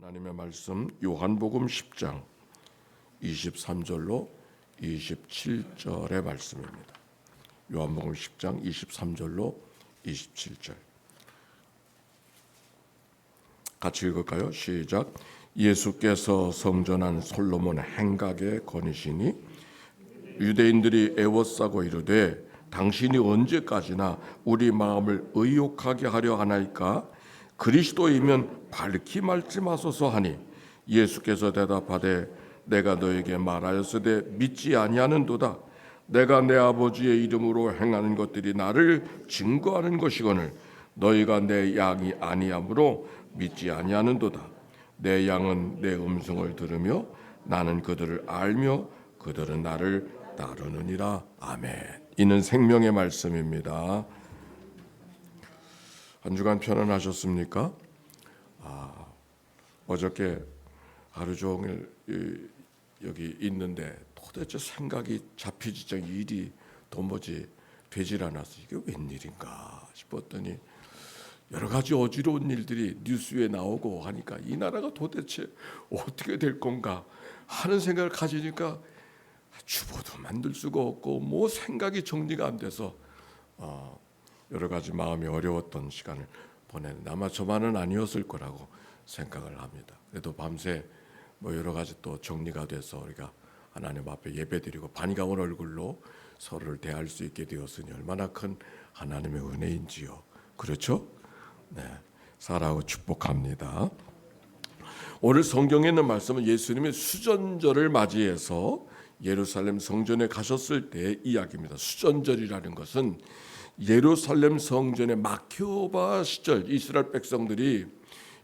하나님의 말씀 요한복음 10장 23절로 27절의 말씀입니다. 요한복음 10장 23절로 27절 같이 읽을까요? 시작. 예수께서 성전한 솔로몬 행각에 거니시니 유대인들이 애워싸고 이르되 당신이 언제까지나 우리 마음을 의욕하게 하려 하나이까? 그리스도이면 밝히 말씀하소서 하니 예수께서 대답하되 내가 너에게 말하였으되 믿지 아니하는도다. 내가 내 아버지의 이름으로 행하는 것들이 나를 증거하는 것이거늘 너희가 내 양이 아니하므로 믿지 아니하는도다. 내 양은 내 음성을 들으며 나는 그들을 알며 그들은 나를 따르느니라. 아멘. 이는 생명의 말씀입니다. 한 주간 편안하셨습니까? 어저께 하루 종일 여기 있는데 도대체 생각이 잡히지 일이 도무지 되질 않아서 이게 웬일인가 싶었더니 여러 가지 어지러운 일들이 뉴스에 나오고 하니까 이 나라가 도대체 어떻게 될 건가 하는 생각을 가지니까 주보도 만들 수가 없고 뭐 생각이 정리가 안 돼서 여러 가지 마음이 어려웠던 시간을 보냈는데 아마 저만은 아니었을 거라고 생각을 합니다. 그래도 밤새 뭐 여러 가지 또 정리가 돼서 우리가 하나님 앞에 예배드리고 반가운 얼굴로 서로를 대할 수 있게 되었으니 얼마나 큰 하나님의 은혜인지요. 그렇죠? 네, 사랑하고 축복합니다. 오늘 성경에 있는 말씀은 예수님이 수전절을 맞이해서 예루살렘 성전에 가셨을 때의 이야기입니다. 수전절이라는 것은 예루살렘 성전의 마케오바 시절 이스라엘 백성들이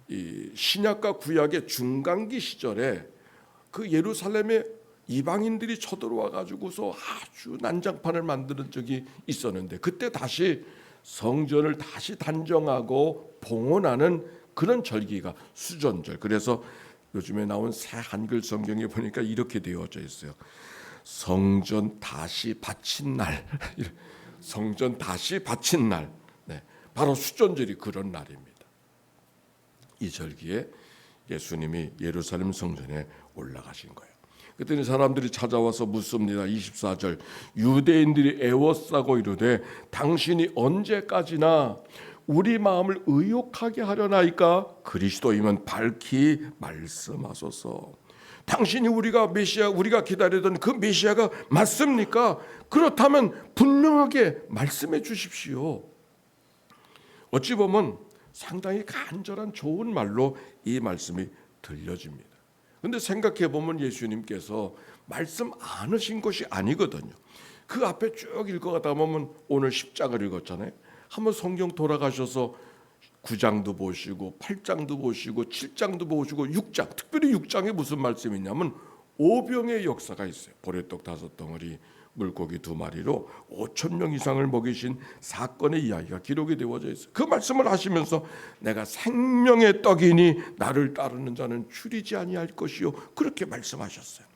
이 신약과 구약의 중간기 시절에 그 예루살렘에 이방인들이 쳐들어와 가지고서 아주 난장판을 만드는 적이 있었는데 그때 다시 성전을 다시 단정하고 봉헌하는 그런 절기가 수전절. 그래서 요즘에 나온 새 한글 성경에 보니까 이렇게 되어져 있어요. 성전 다시 바친 날. 성전 다시 바친 날. 네, 바로 수전절이 그런 날입니다. 이 절기에 예수님이 예루살렘 성전에 올라가신 거예요. 그때는 사람들이 찾아와서 묻습니다. 24절 유대인들이 애워싸고 이르되 당신이 언제까지나 우리 마음을 의욕하게 하려나이까? 그리스도이면 밝히 말씀하소서. 당신이 우리가 메시아, 우리가 기다리던 그 메시아가 맞습니까? 그렇다면 분명하게 말씀해 주십시오. 어찌 보면 상당히 간절한 좋은 말로 이 말씀이 들려집니다. 그런데 생각해 보면 예수님께서 말씀 안 하신 것이 아니거든요. 그 앞에 쭉 읽어가다 보면 오늘 10장을 읽었잖아요. 한번 성경 돌아가셔서 9장도 보시고 8장도 보시고 7장도 보시고 6장, 특별히 6장에 무슨 말씀이 있냐면 오병의 역사가 있어요. 보리떡 5덩어리, 물고기 2마리로 5,000명 이상을 먹이신 사건의 이야기가 기록이 되어져 있어요. 그 말씀을 하시면서 내가 생명의 떡이니 나를 따르는 자는 줄이지 아니할 것이요 그렇게 말씀하셨어요.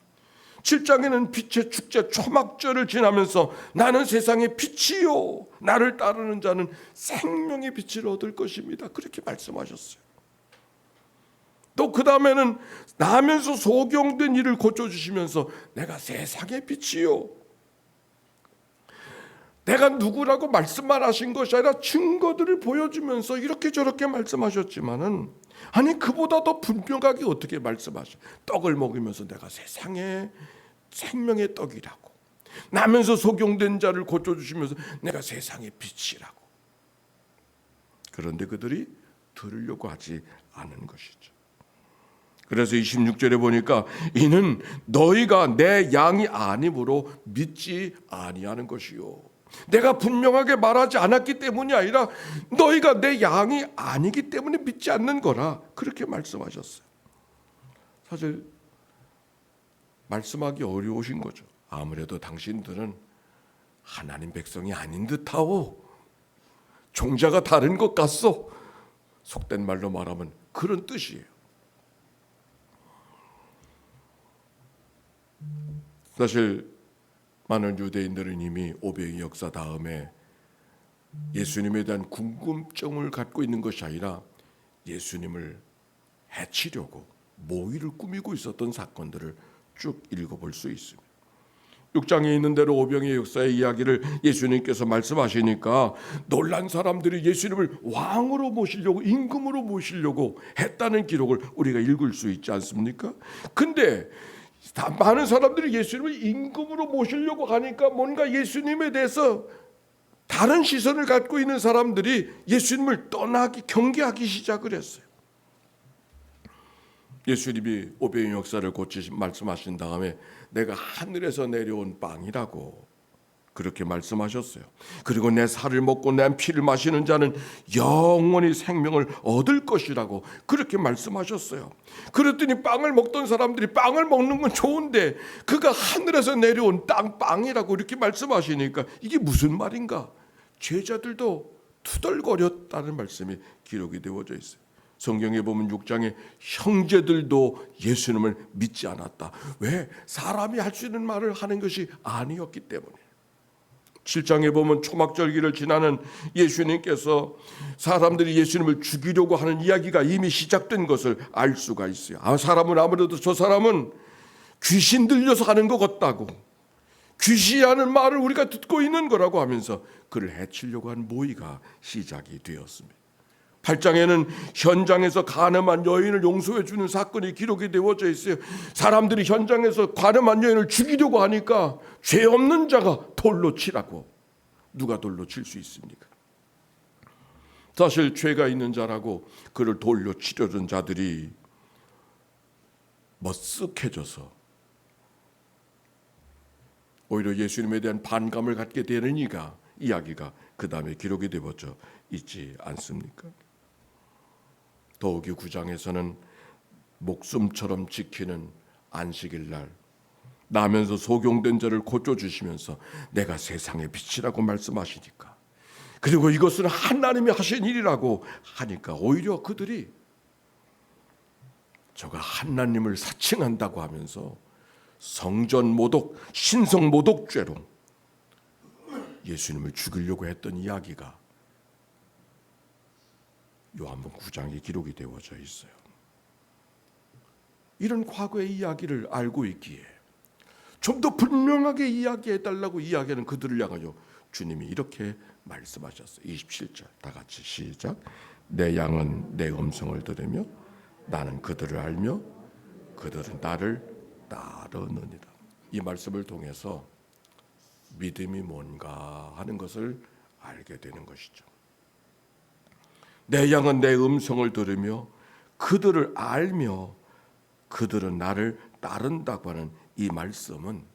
7장에는 빛의 축제 초막절을 지나면서 나는 세상의 빛이요 나를 따르는 자는 생명의 빛을 얻을 것입니다. 그렇게 말씀하셨어요. 또 그 다음에는 나면서 소경된 이를 고쳐주시면서 내가 세상의 빛이요 내가 누구라고 말씀만 하신 것이 아니라 증거들을 보여주면서 이렇게 저렇게 말씀하셨지만은 아니 그보다 더 분명하게 어떻게 말씀하셔. 떡을 먹으면서 내가 세상의 생명의 떡이라고 나면서 소경된 자를 고쳐주시면서 내가 세상의 빛이라고. 그런데 그들이 들으려고 하지 않은 것이죠. 그래서 26절에 보니까 이는 너희가 내 양이 아니므로 믿지 아니하는 것이요. 내가 분명하게 말하지 않았기 때문이 아니라 너희가 내 양이 아니기 때문에 믿지 않는 거라 그렇게 말씀하셨어요. 사실 말씀하기 어려우신 거죠. 아무래도 당신들은 하나님 백성이 아닌 듯하오. 종자가 다른 것 같소. 속된 말로 말하면 그런 뜻이에요. 사실 많은 유대인들은 이미 오병의 역사 다음에 예수님에 대한 궁금증을 갖고 있는 것이 아니라 예수님을 해치려고 모의를 꾸미고 있었던 사건들을 쭉 읽어볼 수 있습니다. 6장에 있는 대로 오병이의 역사의 이야기를 예수님께서 말씀하시니까 놀란 사람들이 예수님을 왕으로 모시려고, 임금으로 모시려고 했다는 기록을 우리가 읽을 수 있지 않습니까? 근데 많은 사람들이 예수님을 임금으로 모시려고 하니까 뭔가 예수님에 대해서 다른 시선을 갖고 있는 사람들이 예수님을 떠나기, 경계하기 시작을 했어요. 예수님이 오병이의 역사를 말씀하신 다음에 내가 하늘에서 내려온 빵이라고 그렇게 말씀하셨어요. 그리고 내 살을 먹고 내 피를 마시는 자는 영원히 생명을 얻을 것이라고 그렇게 말씀하셨어요. 그랬더니 빵을 먹던 사람들이 빵을 먹는 건 좋은데 그가 하늘에서 내려온 빵이라고 이렇게 말씀하시니까 이게 무슨 말인가? 제자들도 투덜거렸다는 말씀이 기록이 되어져 있어요. 성경에 보면 6장에 형제들도 예수님을 믿지 않았다. 왜? 사람이 할 수 있는 말을 하는 것이 아니었기 때문에. 7장에 보면 초막절기를 지나는 예수님께서 사람들이 예수님을 죽이려고 하는 이야기가 이미 시작된 것을 알 수가 있어요. 사람은 아무래도 저 사람은 귀신 들려서 하는 것 같다고, 귀시하는 말을 우리가 듣고 있는 거라고 하면서 그를 해치려고 한 모의가 시작이 되었습니다. 8장에는 현장에서 간음한 여인을 용서해 주는 사건이 기록이 되어져 있어요. 사람들이 현장에서 간음한 여인을 죽이려고 하니까 죄 없는 자가 돌로 치라고. 누가 돌로 칠 수 있습니까? 사실 죄가 있는 자라고 그를 돌로 치려던 자들이 머쓱해져서 오히려 예수님에 대한 반감을 갖게 되는 이야기가 그 다음에 기록이 되어져 있지 않습니까? 더욱이 9장에서는 목숨처럼 지키는 안식일 날 나면서 소경된 자를 고쳐주시면서 내가 세상의 빛이라고 말씀하시니까, 그리고 이것은 하나님이 하신 일이라고 하니까 오히려 그들이 저가 하나님을 사칭한다고 하면서 성전 모독, 신성 모독죄로 예수님을 죽이려고 했던 이야기가 요한복음 9장에 기록이 되어져 있어요. 이런 과거의 이야기를 알고 있기에 좀 더 분명하게 이야기해달라고 이야기하는 그들을 향하여 주님이 이렇게 말씀하셨어요. 27절 다 같이 시작. 내 양은 내 음성을 들으며 나는 그들을 알며 그들은 나를 따르느니라. 이 말씀을 통해서 믿음이 뭔가 하는 것을 알게 되는 것이죠. 내 양은 내 음성을 들으며 그들을 알며 그들은 나를 따른다고 하는 이 말씀은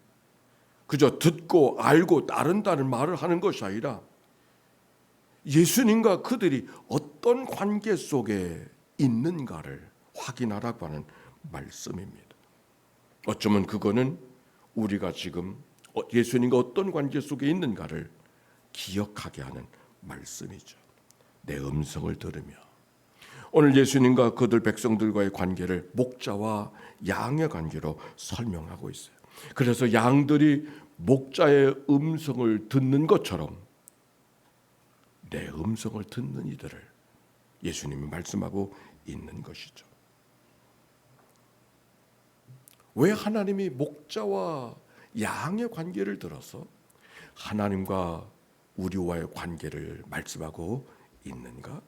그저 듣고 알고 따른다는 말을 하는 것이 아니라 예수님과 그들이 어떤 관계 속에 있는가를 확인하라고 하는 말씀입니다. 어쩌면 그거는 우리가 지금 예수님과 어떤 관계 속에 있는가를 기억하게 하는 말씀이죠. 내 음성을 들으며. 오늘 예수님과 그들 백성들과의 관계를 목자와 양의 관계로 설명하고 있어요. 그래서 양들이 목자의 음성을 듣는 것처럼 내 음성을 듣는 이들을 예수님이 말씀하고 있는 것이죠. 왜 하나님이 목자와 양의 관계를 들어서 하나님과 우리와의 관계를 말씀하고 있는가?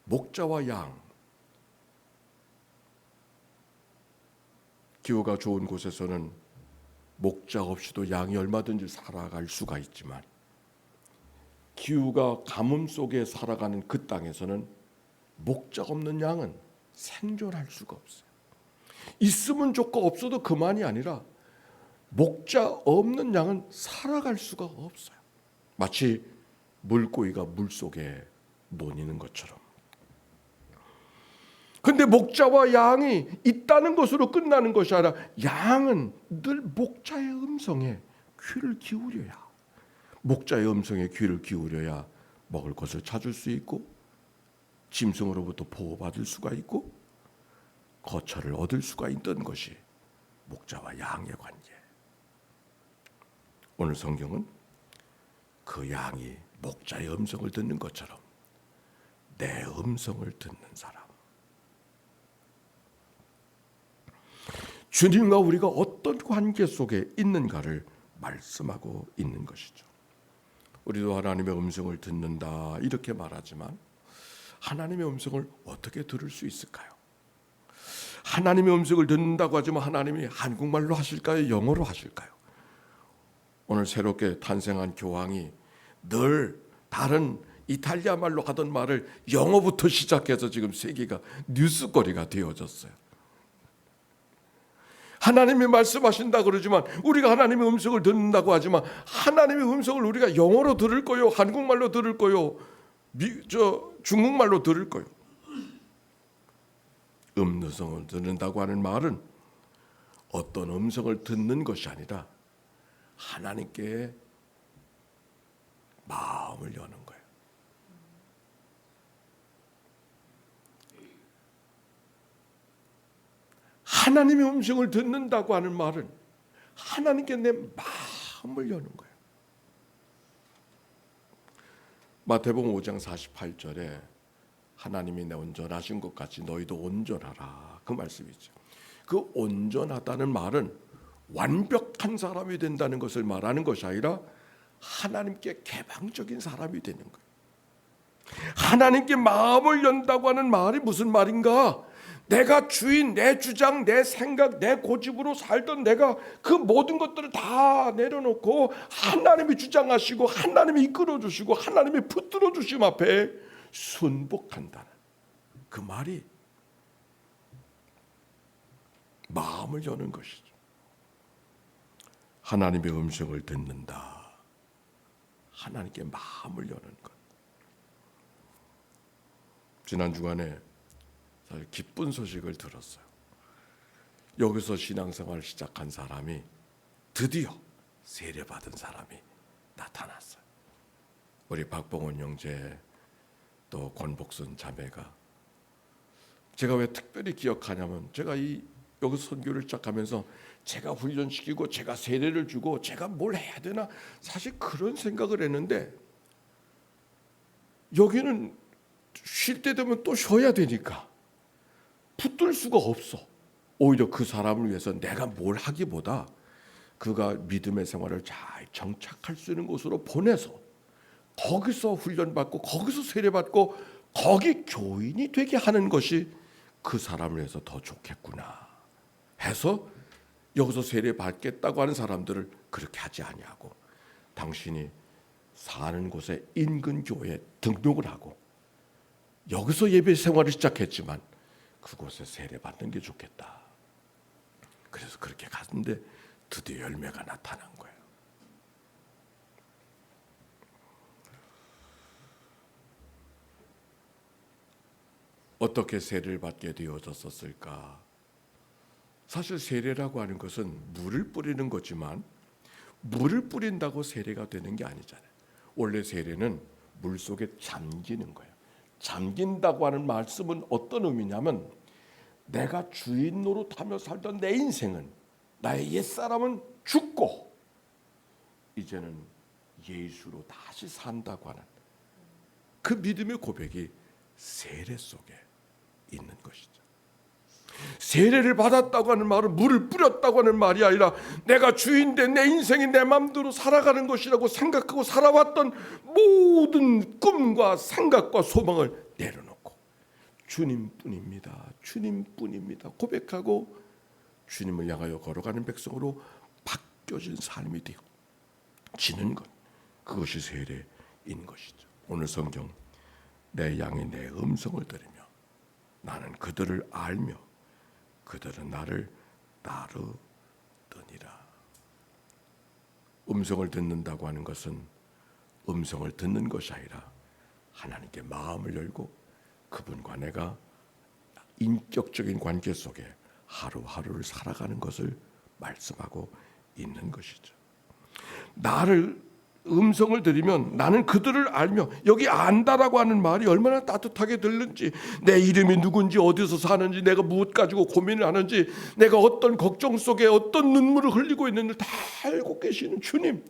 목자와 양, 기후가 좋은 곳에서는 목자 없이도 양이 얼마든지 살아갈 수가 있지만 기후가 가뭄 속에 살아가는 그 땅에서는 목자 없는 양은 생존할 수가 없어요. 있으면 좋고 없어도 그만이 아니라 목자 없는 양은 살아갈 수가 없어요. 마치 물고기가 물속에 논이는 것처럼. 근데 목자와 양이 있다는 것으로 끝나는 것이 아니라 양은 늘 목자의 음성에 귀를 기울여야, 목자의 음성에 귀를 기울여야 먹을 것을 찾을 수 있고 짐승으로부터 보호받을 수가 있고 거처를 얻을 수가 있던 것이 목자와 양의 관계. 오늘 성경은 그 양이 목자의 음성을 듣는 것처럼 내 음성을 듣는 사람, 주님과 우리가 어떤 관계 속에 있는가를 말씀하고 있는 것이죠. 우리도 하나님의 음성을 듣는다 이렇게 말하지만 하나님의 음성을 어떻게 들을 수 있을까요? 하나님의 음성을 듣는다고 하지만 하나님이 한국말로 하실까요? 영어로 하실까요? 오늘 새롭게 탄생한 교황이 늘 다른 이탈리아 말로 하던 말을 영어부터 시작해서 지금 세계가 뉴스거리가 되어졌어요. 하나님이 말씀하신다 그러지만 우리가 하나님의 음성을 듣는다고 하지만 하나님의 음성을 우리가 영어로 들을 거요, 한국말로 들을 거요, 중국말로 들을 거요. 음성을 듣는다고 하는 말은 어떤 음성을 듣는 것이 아니라 하나님께 마음을 여는 거예요. 하나님의 음성을 듣는다고 하는 말은 하나님께 내 마음을 여는 거예요. 마태복음 5장 48절에 하나님이 내 온전하신 것 같이 너희도 온전하라 그 말씀이죠. 그 온전하다는 말은 완벽한 사람이 된다는 것을 말하는 것이 아니라 하나님께 개방적인 사람이 되는 거예요. 하나님께 마음을 연다고 하는 말이 무슨 말인가? 내가 주인, 내 주장, 내 생각, 내 고집으로 살던 내가 그 모든 것들을 다 내려놓고 하나님이 주장하시고 하나님이 이끌어주시고 하나님이 붙들어 주심 앞에 순복한다는 그 말이 마음을 여는 것이죠. 하나님의 음성을 듣는다. 하나님께 마음을 여는 것. 지난 주간에 사실 기쁜 소식을 들었어요. 여기서 신앙생활을 시작한 사람이 드디어 세례받은 사람이 나타났어요. 우리 박봉원 형제 또 권복순 자매가 제가 왜 특별히 기억하냐면 제가 여기서 선교를 시작하면서 제가 훈련시키고 제가 세례를 주고 제가 뭘 해야 되나 사실 그런 생각을 했는데 여기는 쉴 때 되면 또 쉬어야 되니까 붙들 수가 없어. 오히려 그 사람을 위해서 내가 뭘 하기보다 그가 믿음의 생활을 잘 정착할 수 있는 곳으로 보내서 거기서 훈련받고 거기서 세례받고 거기 교인이 되게 하는 것이 그 사람을 위해서 더 좋겠구나 해서 여기서 세례받겠다고 하는 사람들을 그렇게 하지 아니하고 당신이 사는 곳에 인근 교회에 등록을 하고 여기서 예배 생활을 시작했지만 그곳에 세례받는 게 좋겠다. 그래서 그렇게 갔는데 드디어 열매가 나타난 거예요. 어떻게 세례를 받게 되어졌었을까? 사실 세례라고 하는 것은 물을 뿌리는 거지만 물을 뿌린다고 세례가 되는 게 아니잖아요. 원래 세례는 물 속에 잠기는 거예요. 잠긴다고 하는 말씀은 어떤 의미냐면 내가 주인 노릇하며 살던 내 인생은 나의 옛사람은 죽고 이제는 예수로 다시 산다고 하는 그 믿음의 고백이 세례 속에 있는 것이죠. 세례를 받았다고 하는 말은 물을 뿌렸다고 하는 말이 아니라 내가 주인된 내 인생이 내 마음대로 살아가는 것이라고 생각하고 살아왔던 모든 꿈과 생각과 소망을 내려놓고 주님뿐입니다. 주님뿐입니다. 고백하고 주님을 향하여 걸어가는 백성으로 바뀌어진 삶이 되어지는 것. 그것이 세례인 것이죠. 오늘 성경 내 양이 내 음성을 들으며 나는 그들을 알며 그들은 나를 따르더니라. 음성을 듣는다고 하는 것은 음성을 듣는 것이 아니라 하나님께 마음을 열고 그분과 내가 인격적인 관계 속에 하루하루를 살아가는 것을 말씀하고 있는 것이죠. 나를 음성을 들으면 나는 그들을 알며 여기 안다라고 하는 말이 얼마나 따뜻하게 들는지 내 이름이 누군지 어디서 사는지 내가 무엇 가지고 고민을 하는지 내가 어떤 걱정 속에 어떤 눈물을 흘리고 있는지 다 알고 계시는 주님.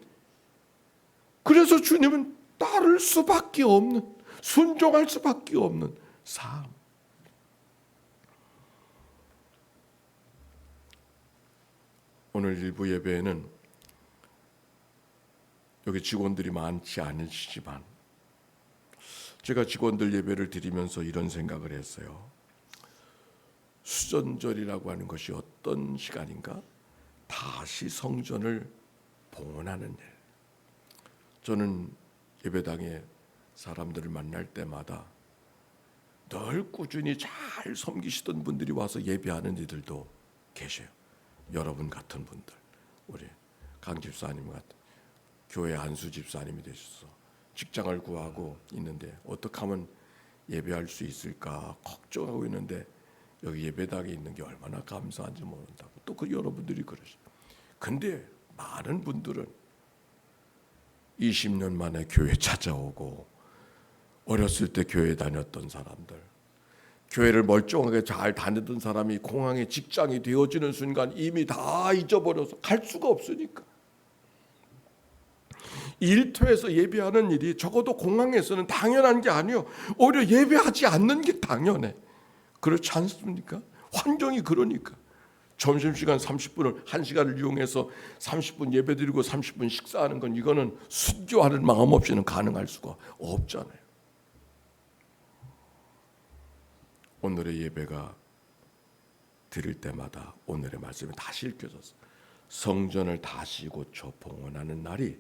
그래서 주님은 따를 수밖에 없는 순종할 수밖에 없는 삶. 오늘 일부 예배에는 여기 직원들이 많지 않으시지만 제가 직원들 예배를 드리면서 이런 생각을 했어요. 수전절이라고 하는 것이 어떤 시간인가? 다시 성전을 봉헌하는 일. 저는 예배당에 사람들을 만날 때마다 늘 꾸준히 잘 섬기시던 분들이 와서 예배하는 이들도 계셔요. 여러분 같은 분들, 우리 강 집사님 같은 교회 안수 집사님이 되셔서 직장을 구하고 있는데 어떻게 하면 예배할 수 있을까 걱정하고 있는데 여기 예배당에 있는 게 얼마나 감사한지 모른다고 또 그 여러분들이 그러셔요. 근데 많은 분들은 20년 만에 교회 찾아오고 어렸을 때 교회 다녔던 사람들, 교회를 멀쩡하게 잘 다니던 사람이 공항에 직장이 되어지는 순간 이미 다 잊어버려서 갈 수가 없으니까 일터에서 예배하는 일이 적어도 공항에서는 당연한 게 아니요, 오히려 예배하지 않는 게 당연해. 그렇지 않습니까? 환경이 그러니까 점심시간 30분을 1시간을 이용해서 30분 예배드리고 30분 식사하는 건 이거는 순교하는 마음 없이는 가능할 수가 없잖아요. 오늘의 예배가 드릴 때마다 오늘의 말씀이 다시 읽혀져서 성전을 다시 고쳐 봉헌하는 날이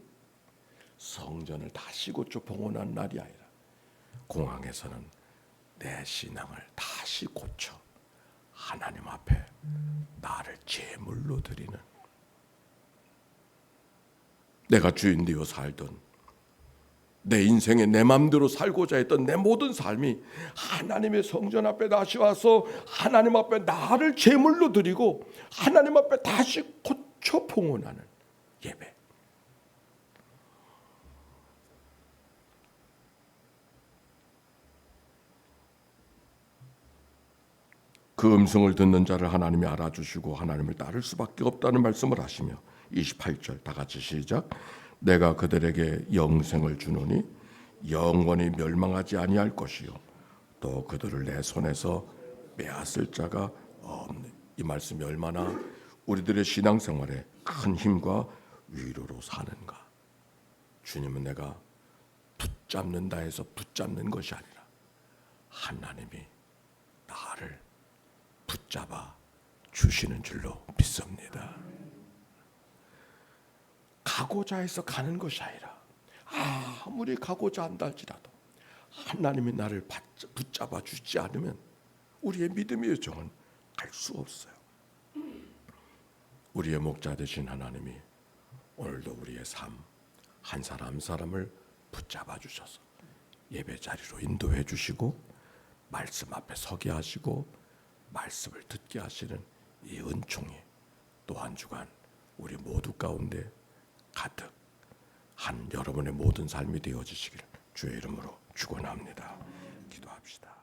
성전을 다시 고쳐 봉헌하는 날이 아니라 공항에서는 내 신앙을 다시 고쳐 하나님 앞에 나를 제물로 드리는, 내가 주인 되어 살던 내 인생에 내 마음대로 살고자 했던 내 모든 삶이 하나님의 성전 앞에 다시 와서 하나님 앞에 나를 제물로 드리고 하나님 앞에 다시 고쳐 봉헌하는 예배. 그 음성을 듣는 자를 하나님이 알아주시고 하나님을 따를 수밖에 없다는 말씀을 하시며 28절 다 같이 시작. 내가 그들에게 영생을 주노니 영원히 멸망하지 아니할 것이요 또 그들을 내 손에서 빼앗을 자가 없네. 이 말씀이 얼마나 우리들의 신앙생활에 큰 힘과 위로로 사는가. 주님은 내가 붙잡는다 해서 붙잡는 것이 아니라 하나님이 나를 붙잡아 주시는 줄로 믿습니다. 가고자 해서 가는 것이 아니라 아무리 가고자 한다 할지라도 하나님이 나를 붙잡아 주지 않으면 우리의 믿음의 여정은 갈 수 없어요. 우리의 목자 되신 하나님이 오늘도 우리의 삶 한 사람 한 사람을 붙잡아 주셔서 예배 자리로 인도해 주시고 말씀 앞에 서게 하시고 말씀을 듣게 하시는 이 은총이 또 한 주간 우리 모두 가운데 가득 한 여러분의 모든 삶이 되어지시기를 주의 이름으로 축원합니다. 기도합시다.